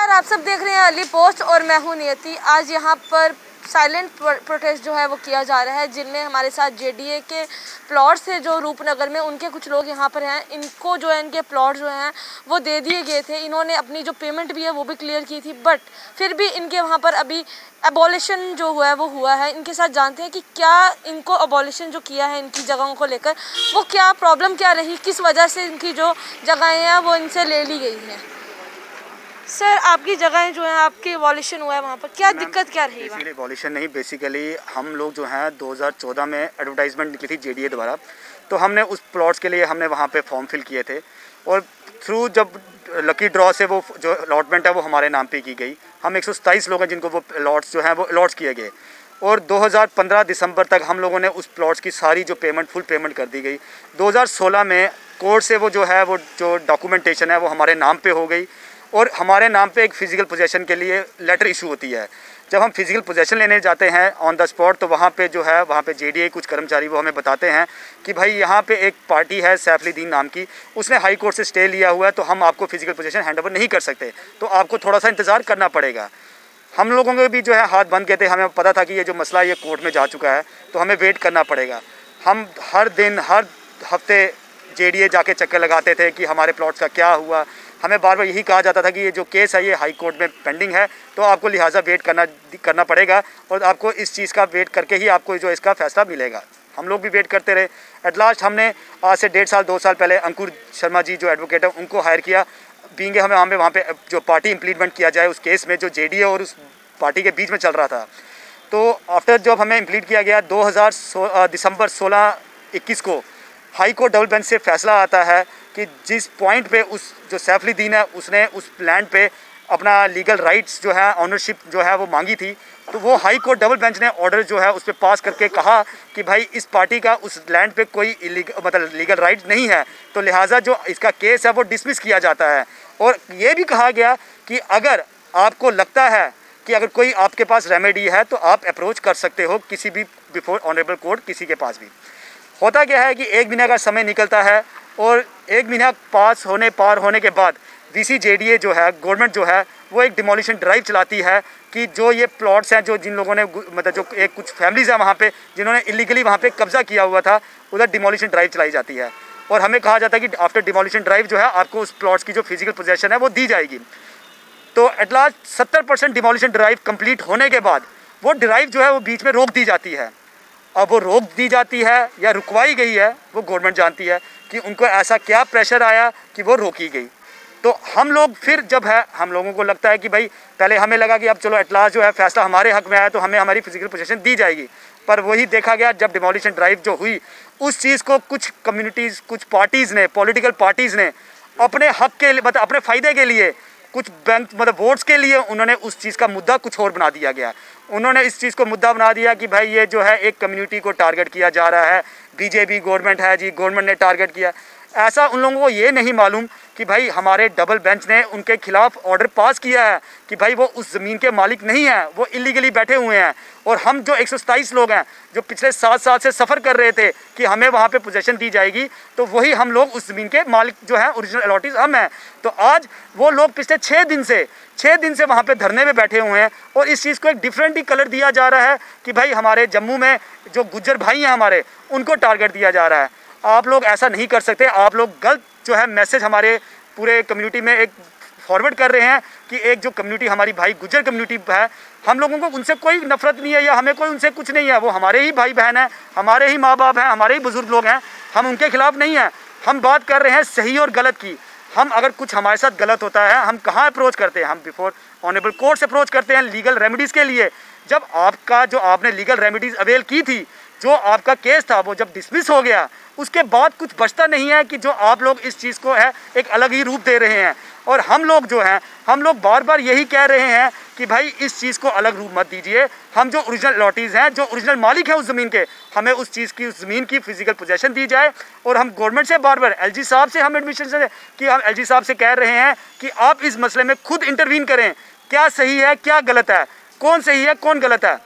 यार आप सब देख रहे हैं अली पोस्ट और मैं हूं नियति। आज यहां पर साइलेंट प्रोटेस्ट जो है वो किया जा रहा है, जिनमें हमारे साथ जेडीए के प्लॉट्स है जो रूपनगर में, उनके कुछ लोग यहां पर हैं। इनको जो है इनके प्लॉट जो हैं वो दे दिए गए थे। इन्होंने अपनी जो पेमेंट भी है वो भी क्लियर की थी, बट फिर भी इनके वहां पर अभी अबॉलिशन जो हुआ है वो हुआ है। इनके साथ जानते हैं कि क्या इनको अबॉलिशन जो किया है इनकी जगहों को लेकर, वो क्या प्रॉब्लम क्या रही, किस वजह से इनकी जो जगहें हैं वो इनसे ले ली गई हैं। सर आपकी जगहें जो है आपकी एबॉलिशन हुआ है, वहाँ पर क्या दिक्कत क्या रही? बेसिकली एबॉलिशन नहीं, बेसिकली हम लोग जो हैं 2014 में एडवर्टाइजमेंट निकली थी जेडीए द्वारा, तो हमने उस प्लॉट्स के लिए हमने वहाँ पे फॉर्म फिल किए थे और थ्रू जब लकी ड्रॉ से वो जो अलॉटमेंट है वो हमारे नाम पे की गई। हम 127 लोग हैं जिनको वो लॉट्स जो हैं वो अलॉट्स किए गए और 2015 दिसंबर तक हम लोगों ने उस प्लॉट्स की सारी जो पेमेंट फुल पेमेंट कर दी गई। 2016 में कोर्ट से वो जो है वो जो डॉक्यूमेंटेशन है वो हमारे नाम पे हो गई और हमारे नाम पे एक फ़िज़िकल पोजेसन के लिए लेटर इशू होती है। जब हम फिज़िकल पोजेसन लेने जाते हैं ऑन द स्पॉट, तो वहाँ पे जो है वहाँ पे जेडीए कुछ कर्मचारी वो हमें बताते हैं कि भाई यहाँ पे एक पार्टी है सैफुद्दीन नाम की, उसने हाई कोर्ट से स्टे लिया हुआ है, तो हम आपको फिज़िकल पोजेसन हैंड ओवर नहीं कर सकते, तो आपको थोड़ा सा इंतज़ार करना पड़ेगा। हम लोगों के भी जो है हाथ बंद कहते, हमें पता था कि ये जो मसला ये कोर्ट में जा चुका है तो हमें वेट करना पड़ेगा। हम हर दिन हर हफ्ते जेडीए जाके चक्कर लगाते थे कि हमारे प्लॉट्स का क्या हुआ। हमें बार बार यही कहा जाता था कि ये जो केस है ये हाई कोर्ट में पेंडिंग है, तो आपको लिहाजा वेट करना पड़ेगा और आपको इस चीज़ का वेट करके ही आपको जो इसका फ़ैसला मिलेगा। हम लोग भी वेट करते रहे। एट लास्ट हमने आज से 1.5 साल 2 साल पहले अंकुर शर्मा जी जो एडवोकेट है उनको हायर किया, बींगे हमें वहाँ पे जो पार्टी इम्प्लीमेंट किया जाए उस केस में जो जेडीए और उस पार्टी के बीच में चल रहा था। तो आफ्टर जब हमें इम्प्लीट किया गया दिसंबर 16-21 को हाई कोर्ट डबल बेंच से फैसला आता है कि जिस पॉइंट पे उस जो सैफुद्दीन है उसने उस लैंड पे अपना लीगल राइट्स जो है ऑनरशिप जो है वो मांगी थी, तो वो हाई कोर्ट डबल बेंच ने ऑर्डर जो है उस पर पास करके कहा कि भाई इस पार्टी का उस लैंड पे कोई लीगल राइट नहीं है, तो लिहाजा जो इसका केस है वो डिसमिस किया जाता है। और ये भी कहा गया कि अगर आपको लगता है कि अगर कोई आपके पास रेमेडी है तो आप अप्रोच कर सकते हो किसी भी बिफोर ऑनरेबल कोर्ट, किसी के पास भी। होता क्या है कि 1 महीने का समय निकलता है और 1 महीना पार होने के बाद वीसी जेडीए जो है गवर्नमेंट जो है वो एक डिमोलिशन ड्राइव चलाती है कि जो ये प्लॉट्स हैं जो जिन लोगों ने जो एक कुछ फैमिलीज़ हैं वहाँ पे जिन्होंने इलीगली वहाँ पे कब्ज़ा किया हुआ था, उधर डिमोलिशन ड्राइव चलाई जाती है और हमें कहा जाता है कि आफ्टर डिमोलिशन ड्राइव जो है आपको उस प्लॉट्स की जो फिजिकल पोजेसन है वो दी जाएगी। तो at last 70% demolition drive complete होने के बाद वो ड्राइव जो है वो बीच में रोक दी जाती है। अब वो रोक दी जाती है या रुकवाई गई है वो गवर्नमेंट जानती है कि उनको ऐसा क्या प्रेशर आया कि वो रोकी गई। तो हम लोग फिर जब है हम लोगों को लगता है कि भाई पहले हमें लगा कि अब चलो एट लास्ट जो है फैसला हमारे हक में आया तो हमें हमारी फिजिकल पोजीशन दी जाएगी, पर वही देखा गया जब डिमोलिशन ड्राइव जो हुई उस चीज़ को कुछ कम्युनिटीज़ कुछ पार्टीज़ ने पॉलिटिकल पार्टीज़ ने अपने हक के लिए अपने फ़ायदे के लिए कुछ बैंक वोट्स के लिए उन्होंने उस चीज़ का मुद्दा कुछ और बना दिया गया। उन्होंने इस चीज़ को मुद्दा बना दिया कि भाई ये जो है एक कम्युनिटी को टारगेट किया जा रहा है, बीजेपी गवर्नमेंट है जी, गवर्नमेंट ने टारगेट किया। ऐसा उन लोगों को ये नहीं मालूम कि भाई हमारे डबल बेंच ने उनके खिलाफ ऑर्डर पास किया है कि भाई वो उस ज़मीन के मालिक नहीं हैं, वो इलीगली बैठे हुए हैं और हम जो 127 लोग हैं जो पिछले 7 साल से सफ़र कर रहे थे कि हमें वहाँ पे पोजीशन दी जाएगी, तो वही हम लोग उस ज़मीन के मालिक जो हैं ओरिजिनल अलॉटीज हम हैं। तो आज वो लोग पिछले 6 दिन से वहाँ पे धरने में बैठे हुए हैं और इस चीज़ को एक डिफरेंट ही कलर दिया जा रहा है कि भाई हमारे जम्मू में जो गुज्जर भाई हैं हमारे उनको टारगेट दिया जा रहा है। आप लोग ऐसा नहीं कर सकते, आप लोग गलत जो है मैसेज हमारे पूरे कम्युनिटी में एक फॉरवर्ड कर रहे हैं कि एक जो कम्युनिटी हमारी भाई गुज्जर कम्युनिटी है, हम लोगों को उनसे कोई नफरत नहीं है या हमें कोई उनसे कुछ नहीं है, वो हमारे ही भाई बहन हैं, हमारे ही माँ बाप हैं, हमारे ही बुज़ुर्ग लोग हैं, हम उनके खिलाफ़ नहीं हैं। हम बात कर रहे हैं सही और गलत की। हम अगर कुछ हमारे साथ गलत होता है हम कहाँ अप्रोच करते हैं? हम बिफोर ऑनरेबल कोर्ट से अप्रोच करते हैं लीगल रेमेडीज़ के लिए। जब आपका जो आपने लीगल रेमेडीज़ अवेल की थी, जो आपका केस था वो जब डिसमिस हो गया, उसके बाद कुछ बचता नहीं है कि जो आप लोग इस चीज़ को है एक अलग ही रूप दे रहे हैं। और हम लोग जो हैं हम लोग बार बार यही कह रहे हैं कि भाई इस चीज़ को अलग रूप मत दीजिए। हम जो ओरिजिनल अलॉटीज़ हैं, जो ओरिजिनल मालिक हैं उस ज़मीन के, हमें उस चीज़ की उस ज़मीन की फिजिकल पोजेसन दी जाए। और हम गवर्नमेंट से बार बार एलजी साहब से हम एडमिशन से कि हम एलजी साहब से कह रहे हैं कि आप इस मसले में खुद इंटरवीन करें, क्या सही है क्या गलत है, कौन सही है कौन गलत है।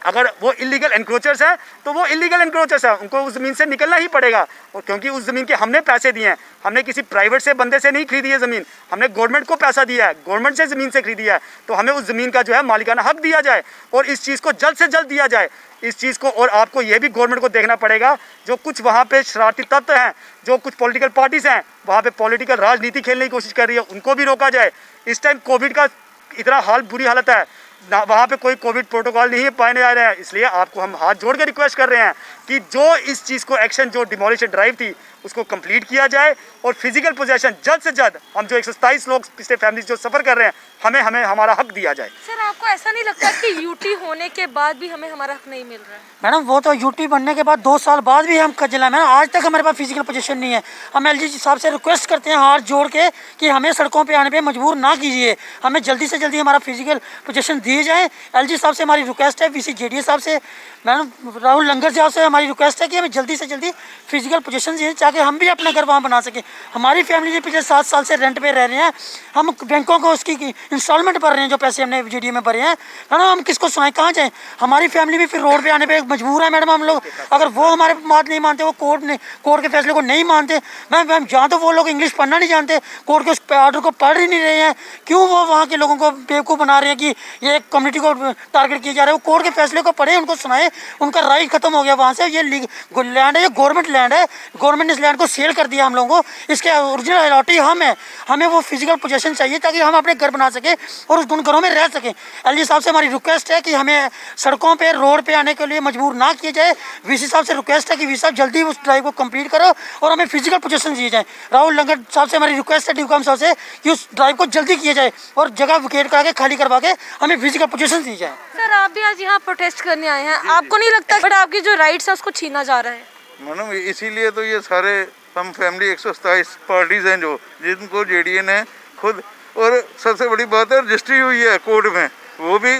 अगर वो इलीगल एनक्रोचर्स हैं तो वो इलीगल एनक्रोचर्स हैं, उनको उस ज़मीन से निकलना ही पड़ेगा। और क्योंकि उस ज़मीन के हमने पैसे दिए हैं, हमने किसी प्राइवेट से बंदे से नहीं खरीदी है ज़मीन, हमने गवर्नमेंट को पैसा दिया है, गवर्नमेंट से ज़मीन से खरीदी है, तो हमें उस ज़मीन का जो है मालिकाना हक दिया जाए और इस चीज़ को जल्द से जल्द दिया जाए इस चीज़ को। और आपको ये भी गवर्नमेंट को देखना पड़ेगा, जो कुछ वहाँ पे शरारती तत्व हैं, जो कुछ पॉलिटिकल पार्टीज़ हैं वहाँ पे पॉलिटिकल राजनीति खेलने की कोशिश कर रही है, उनको भी रोका जाए। इस टाइम कोविड का इतना बुरी हालत है ना, वहाँ पे कोई कोविड प्रोटोकॉल नहीं पाए जा रहे हैं। इसलिए आपको हम हाथ जोड़ के रिक्वेस्ट कर रहे हैं कि जो इस चीज़ को एक्शन, जो डिमोलिशन ड्राइव थी उसको कंप्लीट किया जाए और फिजिकल पोजेशन जल्द से जल्द, हम जो 127 लोग पिछले फैमिलीज जो सफ़र कर रहे हैं, हमें हमारा हक दिया जाए। सर आपको ऐसा नहीं लगता कि यूटी होने के बाद भी हमें हमारा हक नहीं मिल रहा है? मैडम वो तो यूटी बनने के बाद 2 साल बाद भी हम कजला में, आज तक हमारे पास फिजिकल पोजीशन नहीं है। हम एलजी साहब से रिक्वेस्ट करते हैं हाथ जोड़ के कि हमें सड़कों पे आने पे मजबूर ना कीजिए, हमें जल्दी से जल्दी हमारा फिजिकल पोजीशन दिए जाए। एलजी साहब से हमारी रिक्वेस्ट है, वीसी जेडीए साहब से, मैडम राहुल लंगर साहब से हमारी रिक्वेस्ट है कि हमें जल्दी से जल्दी फिजिकल पोजीशन दिए ताकि हम भी अपना घर वहाँ बना सकें। हमारी फैमिली पिछले 7 साल से रेंट पे रह रहे हैं, हम बैंकों को उसकी इंस्टॉलमेंट भर रहे हैं, जो पैसे हमने जेडीए में भरे हैं। मैडम हम किसको सुनाएं, कहाँ जाएँ? हमारी फैमिली भी फिर रोड पे आने पे मजबूर है मैडम हम लोग। अगर वो हमारे बात नहीं मानते, वो कोर्ट के फैसले को नहीं मानते, मैम जहाँ तो वो लोग इंग्लिश पढ़ना नहीं जानते, कोर्ट के उस ऑर्डर को पढ़ ही नहीं रहे हैं, क्यों वो वहाँ के लोगों को बेवकूफ़ बना रहे हैं कि ये कम्युनिटी को टारगेट किया जा रहा है? वो कोर्ट के फैसले को पढ़े, उनको सुनाए, उनका राइट खत्म हो गया वहाँ से। ये लैंड है, ये गवर्नमेंट लैंड है, गवर्नमेंट ने इस लैंड को सेल कर दिया हम लोगों को, इसके ओरिजिनल अलॉटी हम है, हमें वो फिजिकल पोजीशन चाहिए ताकि हम अपने घर बना सके और उन घरों में रह सकें। एलजी साहब से हमारी रिक्वेस्ट है कि हमें सड़कों पे रोड पे आने के लिए मजबूर ना किया जाए। वीसी साहब से रिक्वेस्ट है कि वीसी साहब जल्दी उस ड्राइव को कंप्लीट करो और हमें फिजिकल पोजीशन दिए जाए। राहुल लंगर साहब से हमारी रिक्वेस्ट है, ड्यूकॉम साहब से, कि उस ड्राइव को जल्दी किया जाए और जगह विकेट करा के खाली करवा के हमें फिजिकल पोजीशन दी जाए। सर आप भी आज यहाँ प्रोटेस्ट करने आए हैं, आपको नहीं लगता बट आपकी जो राइट्स है उसको छीना जा रहा है? मैडम इसीलिए तो ये सारे हम फैमिली 127 पार्टीज हैं जो, जिनको जेडीए ने खुद, और सबसे बड़ी बात है रजिस्ट्री हुई है कोर्ट में, वो भी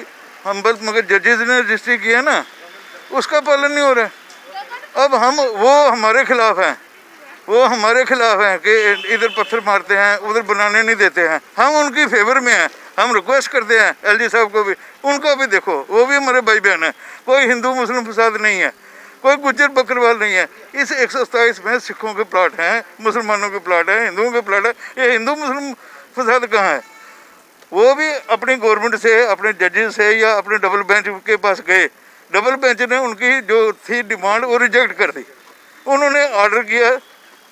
हम बस, मगर जजेस ने रजिस्ट्री किया ना, उसका पालन नहीं हो रहा है। अब हम, वो हमारे खिलाफ हैं, वो हमारे खिलाफ हैं कि इधर पत्थर मारते हैं, उधर बनाने नहीं देते हैं। हम उनकी फेवर में हैं, हम रिक्वेस्ट करते हैं एलजी साहब को भी, उनको भी देखो, वो भी हमारे भाई बहन हैं। कोई हिंदू मुस्लिम फसाद नहीं है, कोई गुज्जर बकरवाल नहीं है। इस 127 में सिखों के प्लाट हैं, मुसलमानों के प्लाट हैं, हिंदुओं के प्लाट है। ये हिंदू मुस्लिम फसाद कहाँ है? वो भी अपनी गवर्नमेंट से, अपने जजेस से या अपने डबल बेंच के पास गए, डबल बेंच ने उनकी जो थी डिमांड वो रिजेक्ट कर दी। उन्होंने ऑर्डर किया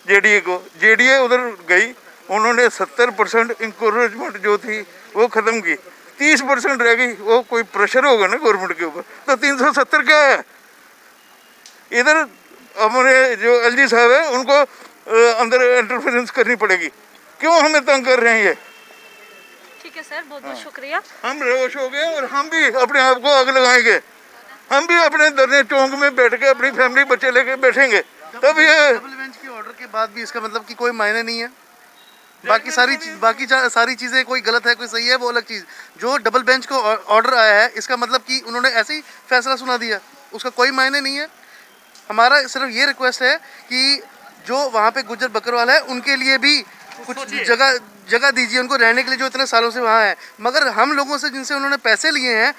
जेडीए को, जेडीए उधर गई, उन्होंने 70% इंकरेजमेंट जो थी वो ख़त्म की, 30% रह गई। वो कोई प्रेशर होगा ना गवर्नमेंट के ऊपर, तो 370 क्या है? इधर हमारे जो एलजी साहब है उनको अंदर इंटरफेरेंस करनी पड़ेगी। क्यों हमें तंग कर रहे हैं ये? ठीक है सर, बहुत बहुत शुक्रिया। हम रोश हो गए और हम भी अपने आप को आग लगाएंगे, हम भी अपने धरने चौक में बैठ के अपनी फैमिली बच्चे लेके बैठेंगे। तब ये डबल बेंच के ऑर्डर के बाद भी इसका मतलब कि कोई मायने नहीं है। बाकी सारी चीज़ें, कोई गलत है कोई सही है वो अलग चीज़। जो डबल बेंच को ऑर्डर आया है इसका मतलब कि उन्होंने ऐसे ही फैसला सुना दिया, उसका कोई मायने नहीं है। हमारा सिर्फ ये रिक्वेस्ट है कि जो वहाँ पे गुज्जर बकरवाल है उनके लिए भी कुछ जगह दीजिए, उनको रहने के लिए, जो इतने सालों से वहाँ है। मगर हम लोगों से जिनसे उन्होंने पैसे लिए हैं,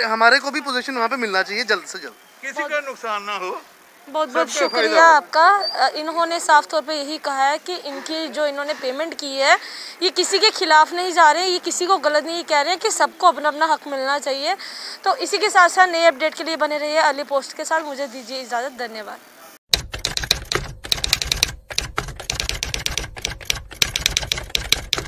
हमारे को भी पोजीशन वहाँ पे मिलना चाहिए जल्द से जल्द, किसी का नुकसान ना हो। बहुत बहुत शुक्रिया आपका। इन्होंने साफ तौर पे यही कहा है कि इनकी जो इन्होंने पेमेंट की है ये किसी के खिलाफ नहीं जा रहे, ये किसी को गलत नहीं कह रहे हैं कि सबको अपना अपना हक मिलना चाहिए। तो इसी के साथ साथ नए अपडेट के लिए बने रहिए अर्ली पोस्ट के साथ। मुझे दीजिए इजाज़त, धन्यवाद।